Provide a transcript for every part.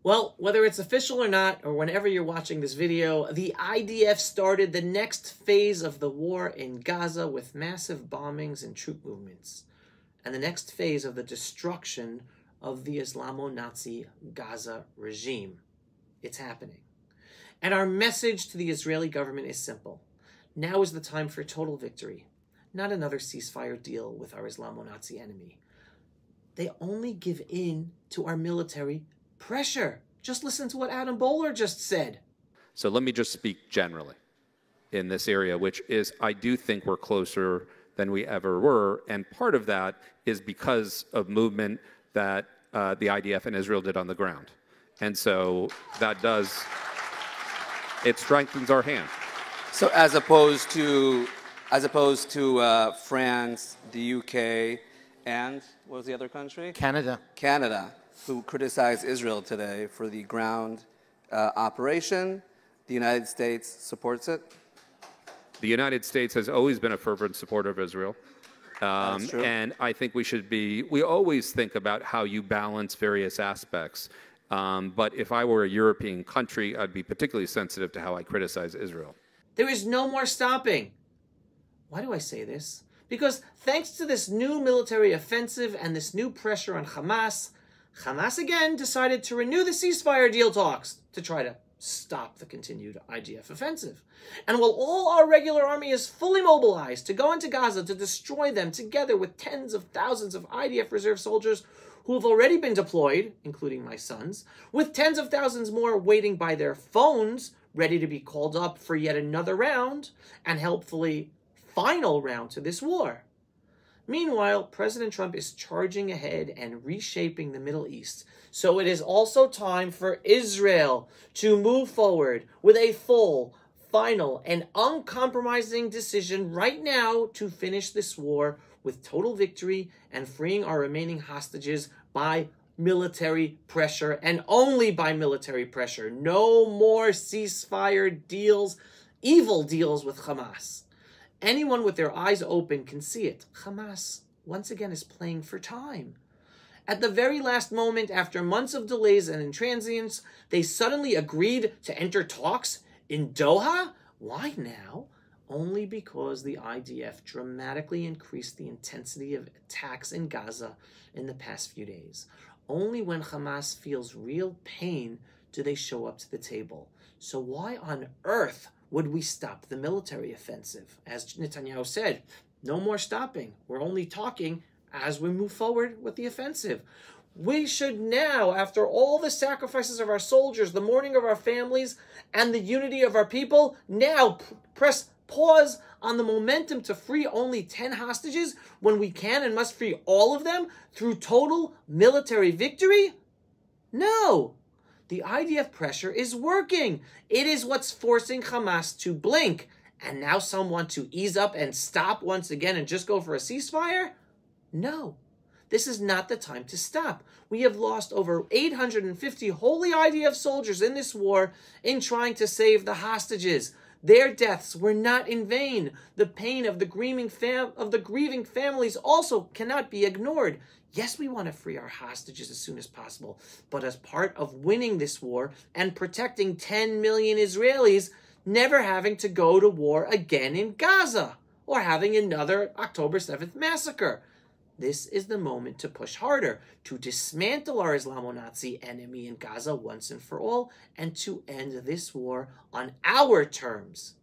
Well, whether it's official or not, or whenever you're watching this video, the IDF started the next phase of the war in Gaza with massive bombings and troop movements, and the next phase of the destruction of the Islamo-Nazi Gaza regime. It's happening. And our message to the Israeli government is simple. Now is the time for total victory, not another ceasefire deal with our Islamo-Nazi enemy. They only give in to our military pressure. Just listen to what Adam Bowler just said. So let me just speak generally in this area, which is I do think we're closer than we ever were. And part of that is because of movement that the IDF and Israel did on the ground. And so that does, it strengthens our hand. So as opposed to France, the UK, and what was the other country? Canada. Canada, who criticized Israel today for the ground operation. The United States supports it? The United States has always been a fervent supporter of Israel. That's true. And I think we always think about how you balance various aspects. But if I were a European country, I'd be particularly sensitive to how I criticize Israel. There is no more stopping. Why do I say this? Because thanks to this new military offensive and this new pressure on Hamas, Hamas again decided to renew the ceasefire deal talks to try to stop the continued IDF offensive. And while all our regular army is fully mobilized to go into Gaza to destroy them together with tens of thousands of IDF reserve soldiers who have already been deployed, including my sons, with tens of thousands more waiting by their phones, ready to be called up for yet another round, and hopefully final round to this war. Meanwhile, President Trump is charging ahead and reshaping the Middle East. So it is also time for Israel to move forward with a full, final, and uncompromising decision right now to finish this war with total victory and freeing our remaining hostages by military pressure, and only by military pressure. No more ceasefire deals, evil deals with Hamas. Anyone with their eyes open can see it. Hamas, once again, is playing for time. At the very last moment, after months of delays and intransience, they suddenly agreed to enter talks in Doha? Why now? Only because the IDF dramatically increased the intensity of attacks in Gaza in the past few days. Only when Hamas feels real pain do they show up to the table. So why on earth would we stop the military offensive? As Netanyahu said, no more stopping. We're only talking as we move forward with the offensive. We should now, after all the sacrifices of our soldiers, the mourning of our families, and the unity of our people, now press pause on the momentum to free only 10 hostages when we can and must free all of them through total military victory? No. The IDF pressure is working. It is what's forcing Hamas to blink. And now some want to ease up and stop once again and just go for a ceasefire? No. This is not the time to stop. We have lost over 850 holy IDF soldiers in this war in trying to save the hostages. Their deaths were not in vain. The pain of the grieving families also cannot be ignored. Yes, we want to free our hostages as soon as possible, but as part of winning this war and protecting 10 million Israelis, never having to go to war again in Gaza or having another October 7th massacre. This is the moment to push harder, to dismantle our Islamo-Nazi enemy in Gaza once and for all, and to end this war on our terms.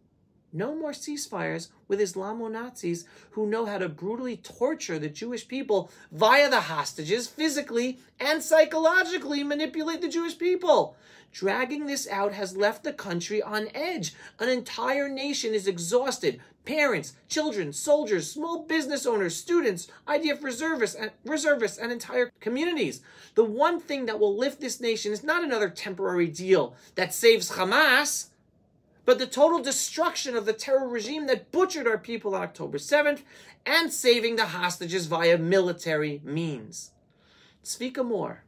No more ceasefires with Islamo-Nazis who know how to brutally torture the Jewish people via the hostages, physically and psychologically manipulate the Jewish people. Dragging this out has left the country on edge. An entire nation is exhausted. Parents, children, soldiers, small business owners, students, IDF reservists, and entire communities. The one thing that will lift this nation is not another temporary deal that saves Hamas, but the total destruction of the terror regime that butchered our people on October 7th and saving the hostages via military means. Tzvika Moore,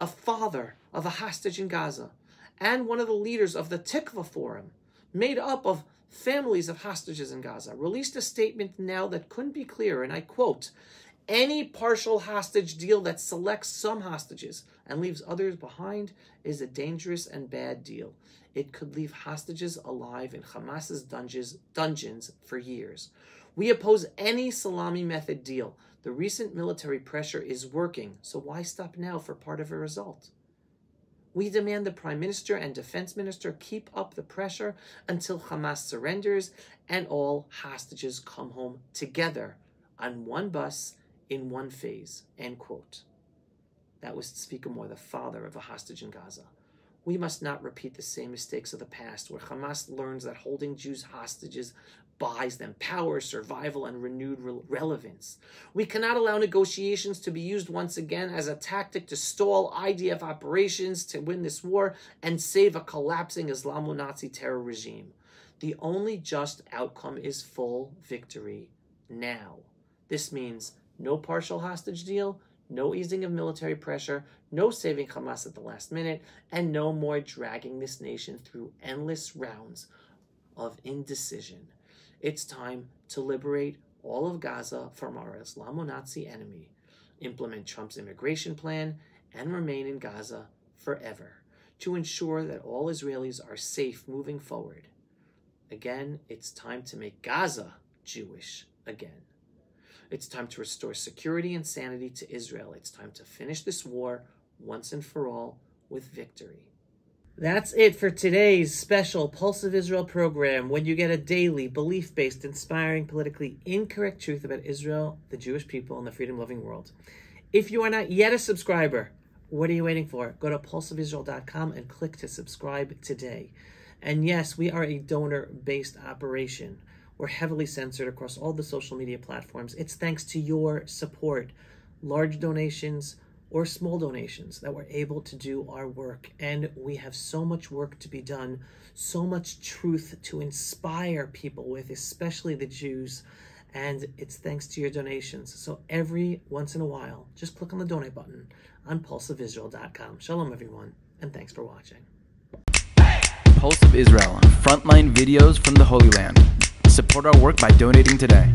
a father of a hostage in Gaza, and one of the leaders of the Tikva Forum, made up of families of hostages in Gaza, released a statement now that couldn't be clearer, and I quote, Any partial hostage deal that selects some hostages and leaves others behind is a dangerous and bad deal. It could leave hostages alive in Hamas's dungeons for years. We oppose any salami method deal. The recent military pressure is working, so why stop now for part of a result? We demand the Prime Minister and Defense Minister keep up the pressure until Hamas surrenders and all hostages come home together on one bus in one phase, end quote. That was Tzvika Moore, the father of a hostage in Gaza. We must not repeat the same mistakes of the past, where Hamas learns that holding Jews hostages buys them power, survival, and renewed relevance. We cannot allow negotiations to be used once again as a tactic to stall IDF operations to win this war and save a collapsing Islamo-Nazi terror regime. The only just outcome is full victory now. This means no partial hostage deal, no easing of military pressure, no saving Hamas at the last minute, and no more dragging this nation through endless rounds of indecision. It's time to liberate all of Gaza from our Islamo-Nazi enemy, implement Trump's immigration plan, and remain in Gaza forever to ensure that all Israelis are safe moving forward. Again, it's time to make Gaza Jewish again. It's time to restore security and sanity to Israel. It's time to finish this war once and for all with victory. That's it for today's special Pulse of Israel program, when you get a daily, belief-based, inspiring, politically incorrect truth about Israel, the Jewish people, and the freedom-loving world. If you are not yet a subscriber, what are you waiting for? Go to pulseofisrael.com and click to subscribe today. And yes, we are a donor-based operation. We're heavily censored across all the social media platforms. It's thanks to your support, large donations or small donations, that we're able to do our work. And we have so much work to be done, so much truth to inspire people with, especially the Jews. And it's thanks to your donations. So every once in a while, just click on the donate button on pulseofisrael.com. Shalom, everyone, and thanks for watching. Pulse of Israel, frontline videos from the Holy Land. Support our work by donating today.